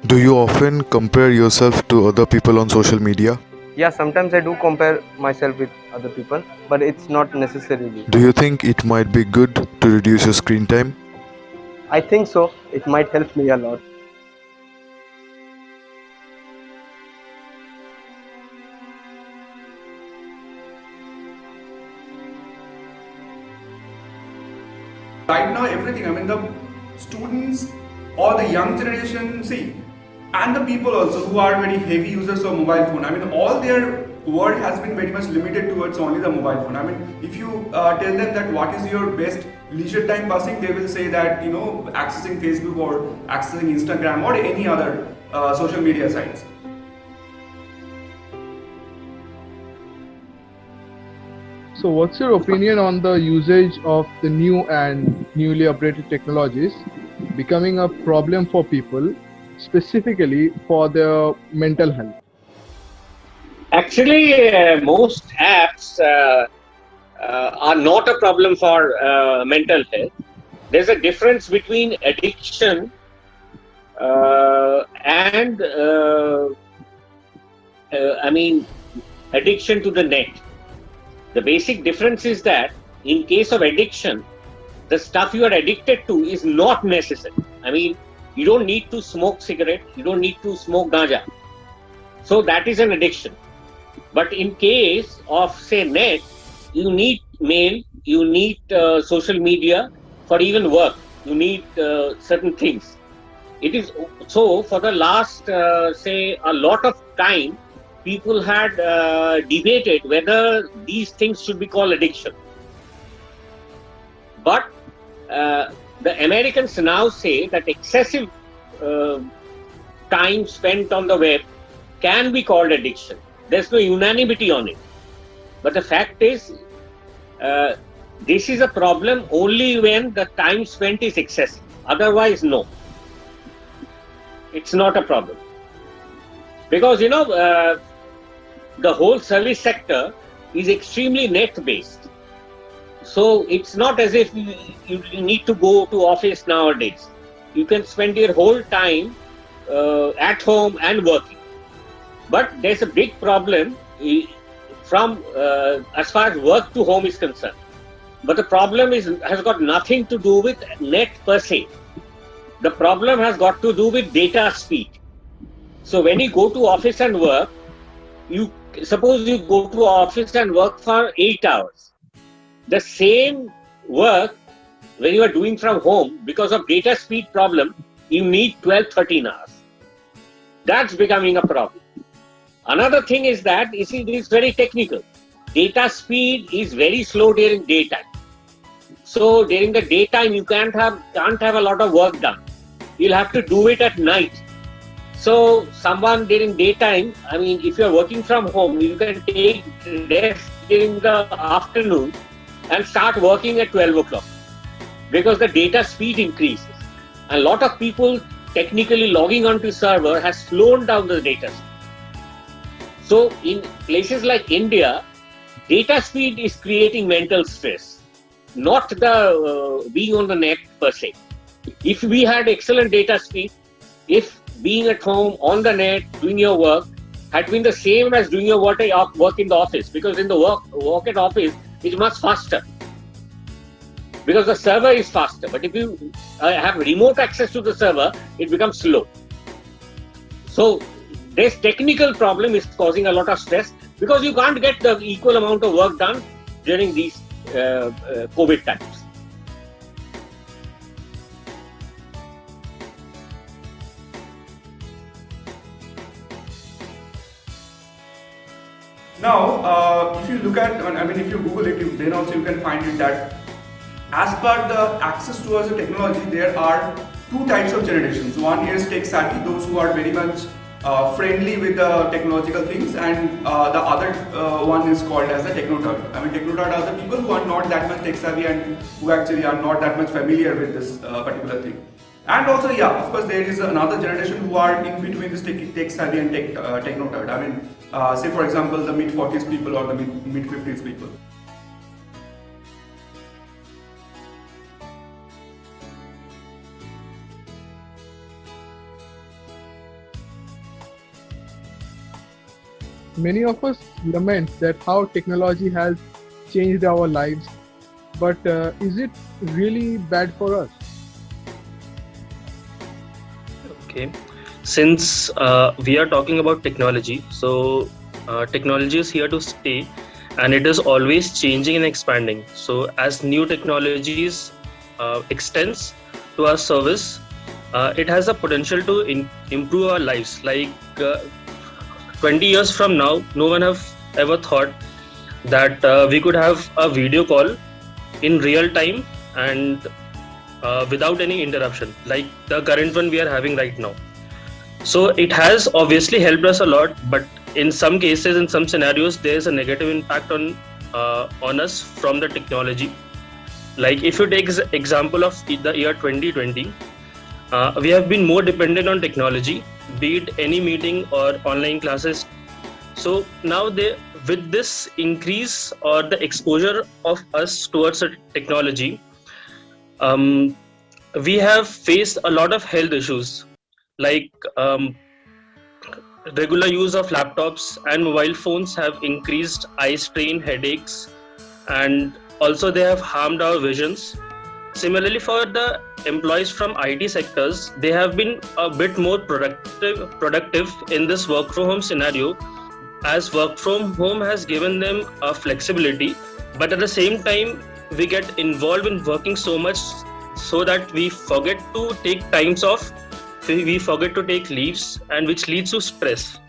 Do you often compare yourself to other people on social media? Yeah, sometimes I do compare myself with other people, but it's not necessarily. Do you think it might be good to reduce your screen time? I think so. It might help me a lot. Right now, everything, I mean, the students or the young generation, see, and the people also who are very heavy users of mobile phone, I mean, all their world has been very much limited towards only the mobile phone. I mean, if you tell them that what is your best leisure time passing, they will say that, you know, accessing Facebook or accessing Instagram or any other social media sites. So, what's your opinion on the usage of the new and newly updated technologies becoming a problem for people, specifically for their mental health? Actually, most apps are not a problem for mental health. There's a difference between addiction and, I mean, addiction to the net. The basic difference is that in case of addiction, the stuff you are addicted to is not necessary. I mean, you don't need to smoke cigarette, you don't need to smoke ganja. So that is an addiction. But in case of, say, net, you need mail, you need social media for even work, you need certain things. It is so for the last, say, a lot of time, people had debated whether these things should be called addiction. But the Americans now say that excessive time spent on the web can be called addiction. There's no unanimity on it. But the fact is, this is a problem only when the time spent is excessive. Otherwise, no. It's not a problem. Because, you know, the whole service sector is extremely net-based. So it's not as if you need to go to office nowadays. You can spend your whole time at home and working. But there's a big problem from as far as work to home is concerned. But the problem has got nothing to do with net per se. The problem has got to do with data speed. So when you go to office and work, suppose you go to office and work for 8 hours. The same work when you are doing from home, because of data speed problem, you need 12-13 hours. That's becoming a problem. Another thing is that, you see, this is very technical. Data speed is very slow during daytime. So during the daytime, you can't have a lot of work done. You'll have to do it at night. So someone during daytime, I mean, if you're working from home, you can take rest during the afternoon and start working at 12 o'clock because the data speed increases. A lot of people technically logging onto server has slowed down the data speed. So in places like India, data speed is creating mental stress, not the being on the net per se. If we had excellent data speed, if being at home on the net, doing your work, had been the same as doing your work in the office, because in the work at office, it's much faster. Because the server is faster. But if you have remote access to the server, it becomes slow. So this technical problem is causing a lot of stress because you can't get the equal amount of work done during these COVID times. Now, if you look at, I mean, if you Google it, then also you can find it that as per the access towards the technology, there are two types of generations. One is tech savvy, those who are very much friendly with the technological things, and the other one is called as the technotard. I mean, technotard are the people who are not that much tech savvy and who actually are not that much familiar with this particular thing. And also, yeah, of course, there is another generation who are in between this tech savvy and technotard. I mean, say for example, the mid-40s people or the mid-50s people. many of us lament that how technology has changed our lives, but is it really bad for us? Okay, since we are talking about technology, so technology is here to stay and it is always changing and expanding. So as new technologies extends to our service, it has a potential to improve our lives. Like 20 years from now, no one have ever thought that we could have a video call in real time and without any interruption, like the current one we are having right now. So it has obviously helped us a lot, but in some cases, in some scenarios, there is a negative impact on us from the technology. Like if you take example of the year 2020, we have been more dependent on technology, be it any meeting or online classes. So now with this increase or the exposure of us towards technology, we have faced a lot of health issues, like regular use of laptops and mobile phones have increased eye strain, headaches, and also they have harmed our visions. Similarly, for the employees from IT sectors, they have been a bit more productive in this work from home scenario, as work from home has given them a flexibility, but at the same time we get involved in working so much so that we forget to take times off, we forget to take leaves, and which leads to stress.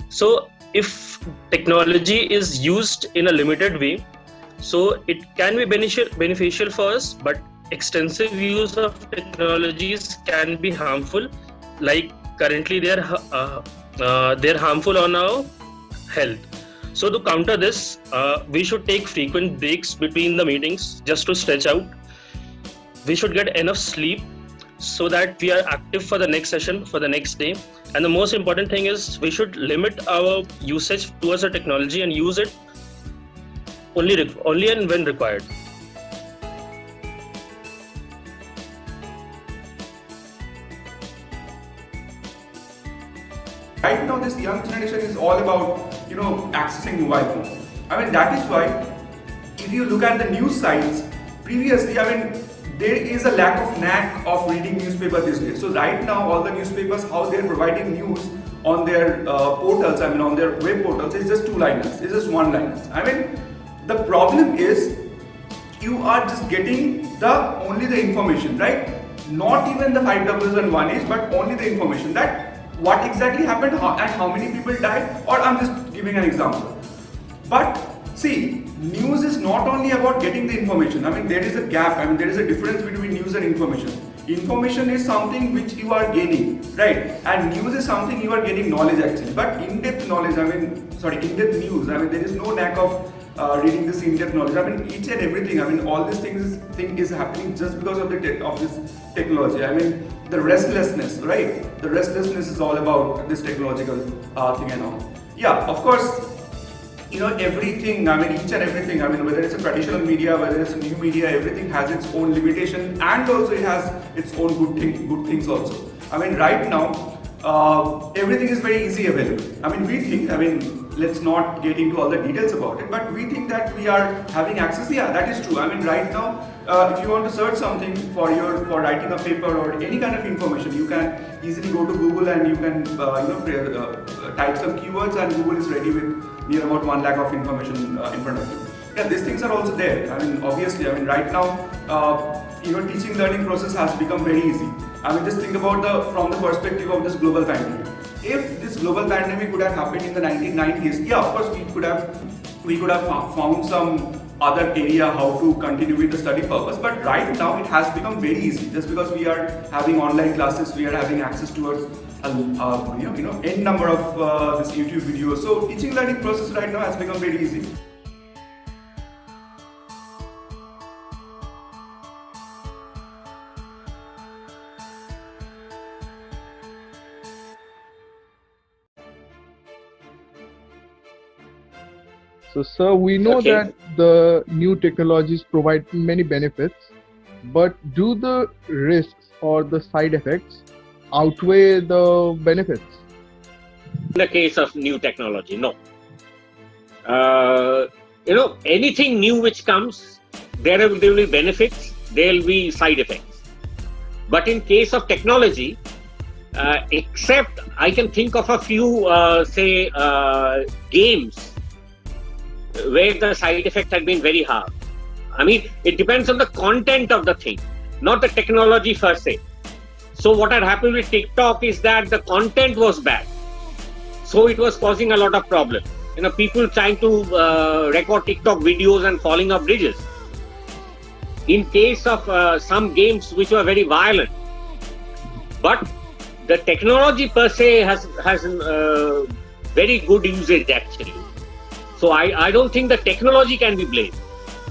So if technology is used in a limited way, so it can be beneficial for us, but extensive use of technologies can be harmful. Like currently they're harmful on our health. So to counter this, we should take frequent breaks between the meetings just to stretch out. We should get enough sleep so that we are active for the next session, for the next day. And the most important thing is we should limit our usage towards the technology and use it only and when required. Right now, this young generation is all about, accessing mobile phones. I mean, that is why if you look at the news sites, previously, there is a lack of reading newspaper these days. So right now, all the newspapers, how they're providing news on their portals, on their web portals, is just two-liners, it's just one-liners. The problem is you are just getting only the information, right? Not even the 5 Ws and 1As, but only the information that what exactly happened and how many people died, or I'm just giving an example. But see, news is not only about getting the information. There is a gap. There is a difference between news and information. Information is something which you are gaining, right? And news is something you are getting knowledge actually. But in-depth knowledge, in-depth news, there is no lack of reading this in-depth knowledge. Each and everything, all these thing is happening just because of this technology. The restlessness, right? The restlessness is all about this technological thing and all. Yeah, of course, everything, each and everything, whether it's a traditional media, whether it's a new media, everything has its own limitation, and also it has its own good things also. Right now, everything is very easy available. We think, let's not get into all the details about it, but we think that we are having access. Yeah, that is true. Right now, if you want to search something for writing a paper or any kind of information, you can easily go to Google and you can type some keywords, and Google is ready with near about 1 lakh of information in front of you. Yeah, these things are also there. Obviously, right now, teaching learning process has become very easy. Just think about from the perspective of this global pandemic. If this global pandemic would have happened in the 1990s, yeah, of course we could have found some other area how to continue with the study purpose. But right now it has become very easy, just because we are having online classes, we are having access towards n number of this YouTube videos. So teaching learning process right now has become very easy. So, sir, we know Okay. that the new technologies provide many benefits, but do the risks or the side effects outweigh the benefits? the case of new technology. No. Anything new which comes, there will be benefits, there will be side effects. But in case of technology, except I can think of a few, games where the side effects had been very hard. I mean, it depends on the content of the thing, not the technology per se. So what had happened with TikTok is that the content was bad. So it was causing a lot of problems. People trying to record TikTok videos and falling off bridges. In case of some games which were very violent. But the technology per se has very good usage actually. So I don't think the technology can be blamed.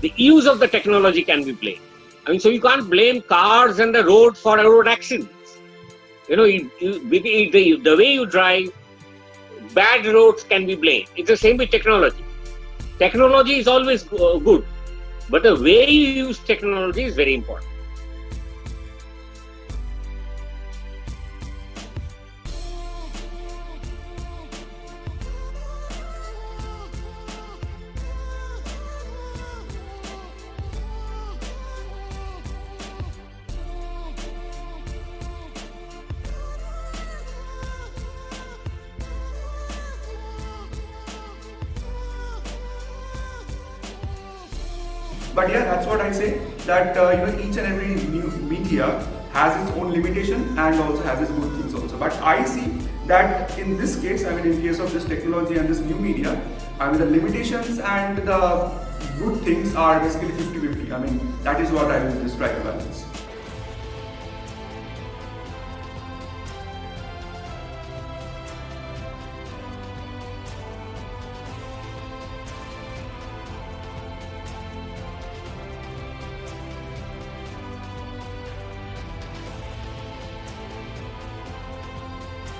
The use of the technology can be blamed. I mean, so you can't blame cars and the road for road accidents. The way you drive, bad roads can be blamed. It's the same with technology. Technology is always good, but the way you use technology is very important. But yeah, that's what I say, that each and every new media has its own limitation and also has its good things also. But I see that in this case, I mean in case of this technology and this new media, I mean the limitations and the good things are basically 50-50. I mean that is what I will describe the balance.